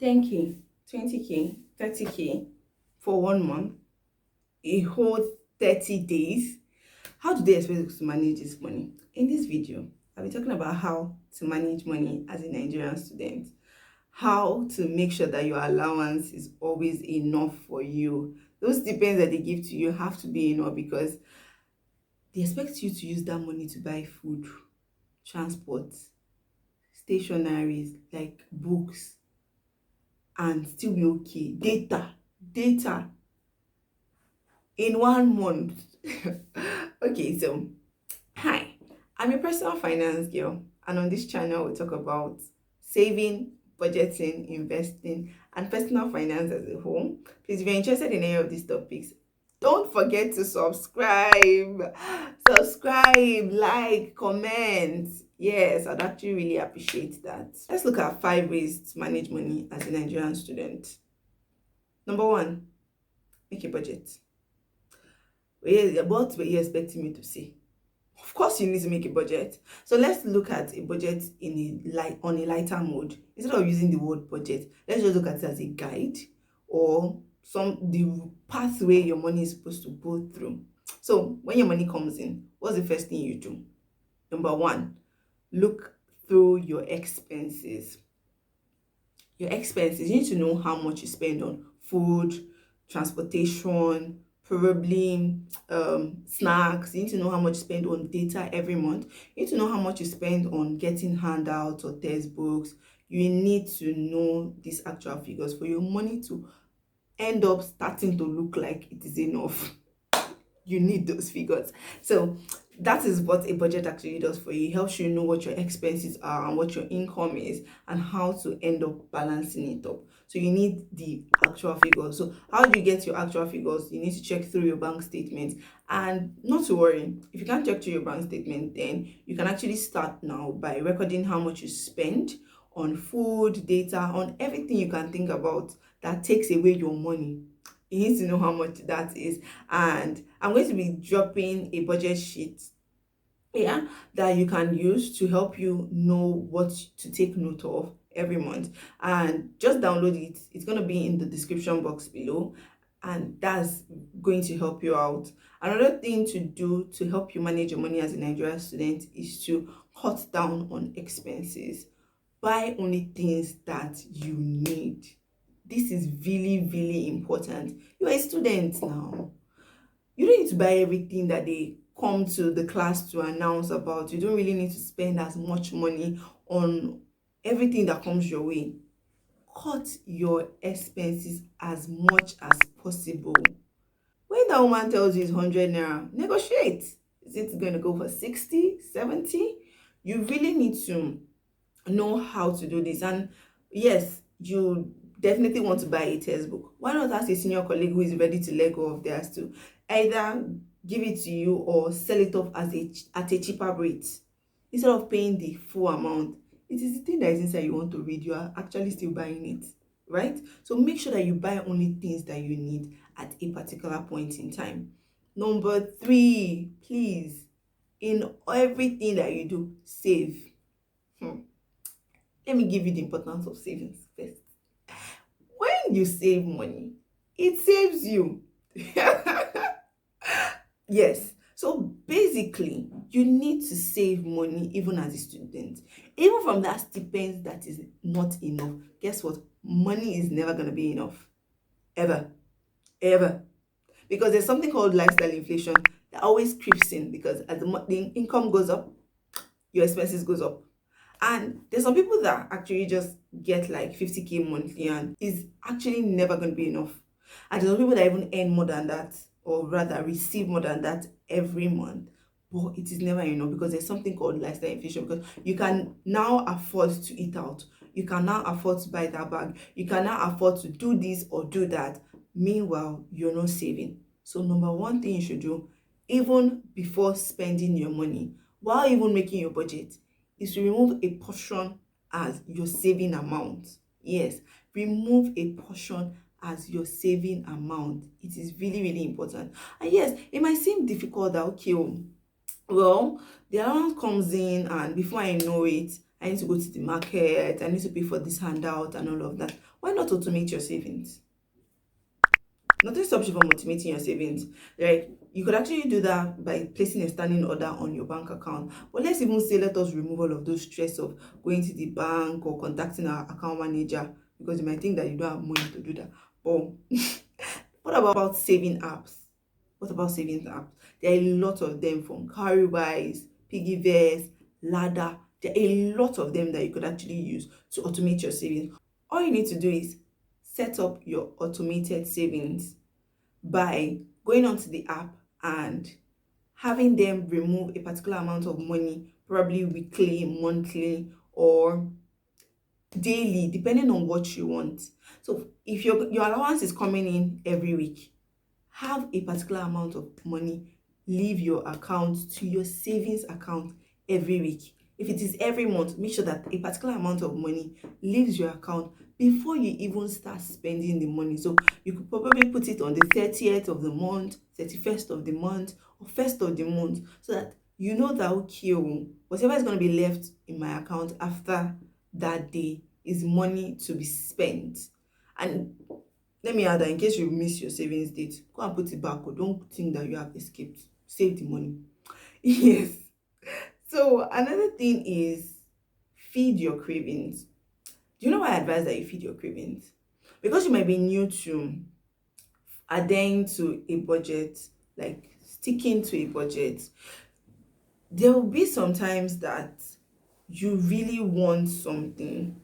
10K, 20K, 30K for 1 month, a whole 30 days. How do they expect us to manage this money? In this video, I'll be talking about how to manage money as a Nigerian student, how to make sure that your allowance is always enough for you. Those stipends that they give to you have to be enough because they expect you to use that money to buy food, transport, stationaries like books, and still be okay. Data in 1 month. Okay, so hi, I'm a personal finance girl, and on this channel we talk about saving, budgeting, investing, and personal finance as a whole. Please, if you're interested in any of these topics, don't forget to subscribe, like, comment. Yes, I'd actually really appreciate that. Let's look at 5 ways to manage money as a Nigerian student. Number one, make a budget. What were you expecting me to say? Of course you need to make a budget. So let's look at a budget on a lighter mode. Instead of using the word budget, let's just look at it as a guide or the pathway your money is supposed to go through. So when your money comes in, what's the first thing you do? Number one, look through your expenses. You need to know how much you spend on food, transportation, probably snacks. You need to know how much you spend on data every month. You need to know how much you spend on getting handouts or textbooks. You need to know these actual figures for your money to end up starting to look like it is enough. You need those figures. So that is what a budget actually does for you. It helps you know what your expenses are and what your income is and how to end up balancing it up. So you need the actual figures. So how do you get your actual figures? You need to check through your bank statement. And not to worry, if you can't check through your bank statement, then you can actually start now by recording how much you spend on food, data, on everything you can think about that takes away your money. You need to know how much that is. And I'm going to be dropping a budget sheet that you can use to help you know what to take note of every month. And just download it. It's going to be in the description box below, and that's going to help you out. Another thing to do to help you manage your money as a Nigerian student is to cut down on expenses. Buy only things that you need. This is really, really important. You're a student now. You don't need to buy everything that they come to the class to announce about. You don't really need to spend as much money on everything that comes your way. Cut your expenses as much as possible. When that woman tells you it's 100 naira, negotiate. Is it going to go for 60, 70? You really need to know how to do this. And yes, you definitely want to buy a textbook. Why not ask a senior colleague who is ready to let go of theirs to either give it to you or sell it off at a cheaper rate instead of paying the full amount? It is the thing that is inside you want to read. You are actually still buying it, right? So make sure that you buy only things that you need at a particular point in time. Number 3, please, in everything that you do, save. Let me give you the importance of savings first. When you save money, it saves you. Yes. So basically, you need to save money even as a student. Even from that stipend that is not enough. Guess what? Money is never going to be enough. Ever. Ever. Because there's something called lifestyle inflation that always creeps in, because as the income goes up, your expenses goes up. And there's some people that actually just get like 50K monthly and is actually never going to be enough. And there's some people that even earn more than that, or rather receive more than that every month, but it is never enough because there's something called lifestyle inflation. Because you can now afford to eat out, you can now afford to buy that bag, you can now afford to do this or do that. Meanwhile, you're not saving. So number one thing you should do, even before spending your money, while even making your budget, is to remove a portion as your saving amount. Yes, remove a portion as your saving amount. It is really, really important. And yes, it might seem difficult that, okay, well, the allowance comes in and before I know it, I need to go to the market, I need to pay for this handout and all of that. Why not automate your savings? Nothing stops you from automating your savings, right? You could actually do that by placing a standing order on your bank account. But let's even say, let us remove all of those stress of going to the bank or contacting our account manager, because you might think that you don't have money to do that. But what about saving apps? What about savings apps? There are a lot of them, from Cowrywise, Piggyverse, Ladder. There are a lot of them that you could actually use to automate your savings. All you need to do is set up your automated savings by going onto the app and having them remove a particular amount of money, probably weekly, monthly, or daily, depending on what you want. So if your allowance is coming in every week, have a particular amount of money leave your account to your savings account every week. If it is every month, make sure that a particular amount of money leaves your account before you even start spending the money. So you could probably put it on the 30th of the month, 31st of the month, or 1st of the month, so that you know that, okay, whatever is going to be left in my account after that day is money to be spent. And let me add that in case you miss your savings date, go and put it back, or don't think that you have escaped. Save the money. Yes. So another thing is feed your cravings. Do you know why I advise that you feed your cravings? Because you might be new to adhering to a budget, like sticking to a budget. There will be sometimes that you really want something,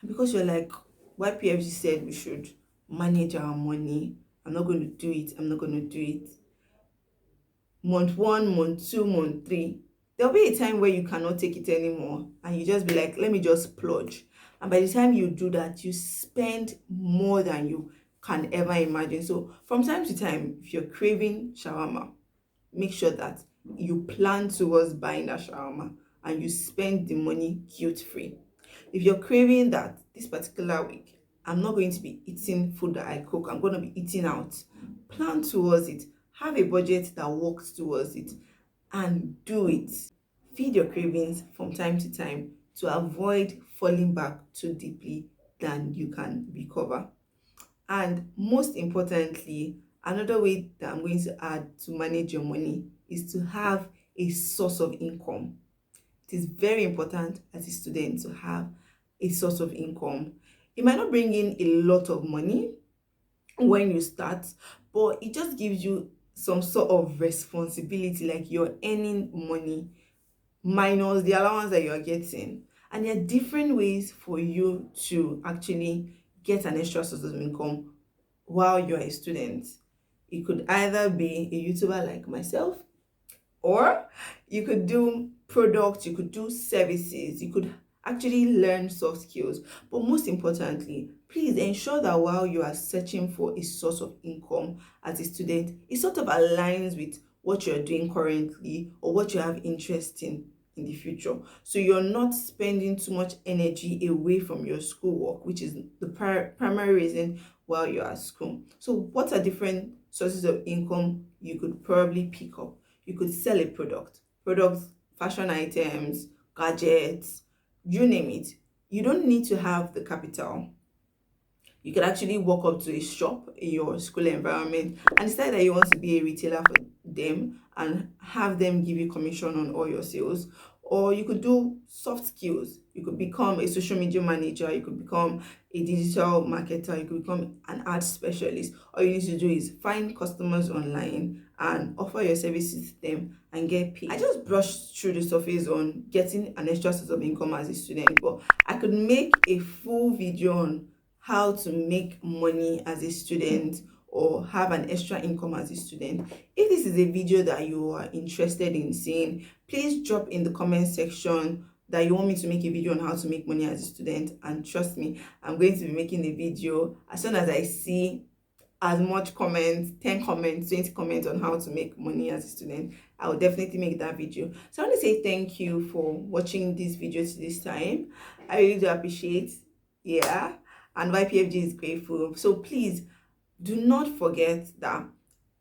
and because you're like, YPFG said we should manage our money, I'm not going to do it, I'm not going to do it. Month 1, month 2, month 3, there'll be a time where you cannot take it anymore, and you just be like, let me just splurge. And by the time you do that, you spend more than you can ever imagine. So from time to time, if you're craving shawarma, make sure that you plan towards buying that shawarma and you spend the money guilt-free. If you're craving that this particular week, I'm not going to be eating food that I cook, I'm going to be eating out, plan towards it. Have a budget that works towards it and do it. Feed your cravings from time to time to avoid falling back too deeply than you can recover. And most importantly, another way that I'm going to add to manage your money is to have a source of income. It is very important as a student to have a source of income. It might not bring in a lot of money when you start, but it just gives you some sort of responsibility, like you're earning money minus the allowance that you're getting. And there are different ways for you to actually get an extra source of income while you're a student. It could either be a YouTuber like myself, or you could do products, you could do services, you could actually learn soft skills. But most importantly, please ensure that while you are searching for a source of income as a student, it sort of aligns with what you're doing currently or what you have interest in the future. So you're not spending too much energy away from your schoolwork, which is the primary reason while you're at school. So what are different sources of income you could probably pick up? You could sell a products, fashion items, gadgets, you name it. You don't need to have the capital. You can actually walk up to a shop in your school environment and decide that you want to be a retailer for them and have them give you commission on all your sales. Or you could do soft skills. You could become a social media manager, you could become a digital marketer, you could become an ad specialist. All you need to do is find customers online and offer your services to them and get paid. I just brushed through the surface on getting an extra source of income as a student, but I could make a full video on how to make money as a student or have an extra income as a student. If this is a video that you are interested in seeing, please drop in the comment section that you want me to make a video on how to make money as a student, and trust me, I'm going to be making a video as soon as I see as much comments, 10 comments, 20 comments on how to make money as a student. I will definitely make that video. So I want to say thank you for watching this video to this time. I really do appreciate, yeah, and YPFG is grateful. So please do not forget that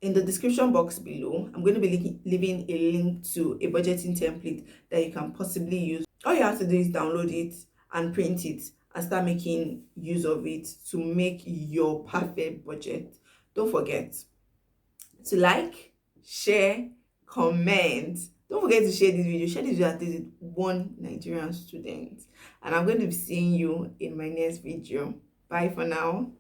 in the description box below, I'm going to be leaving a link to a budgeting template that you can possibly use. All you have to do is download it and print it and start making use of it to make your perfect budget. Don't forget to like, share, comment. Don't forget to share this video. Share this video at least with one Nigerian student. And I'm going to be seeing you in my next video. Bye for now.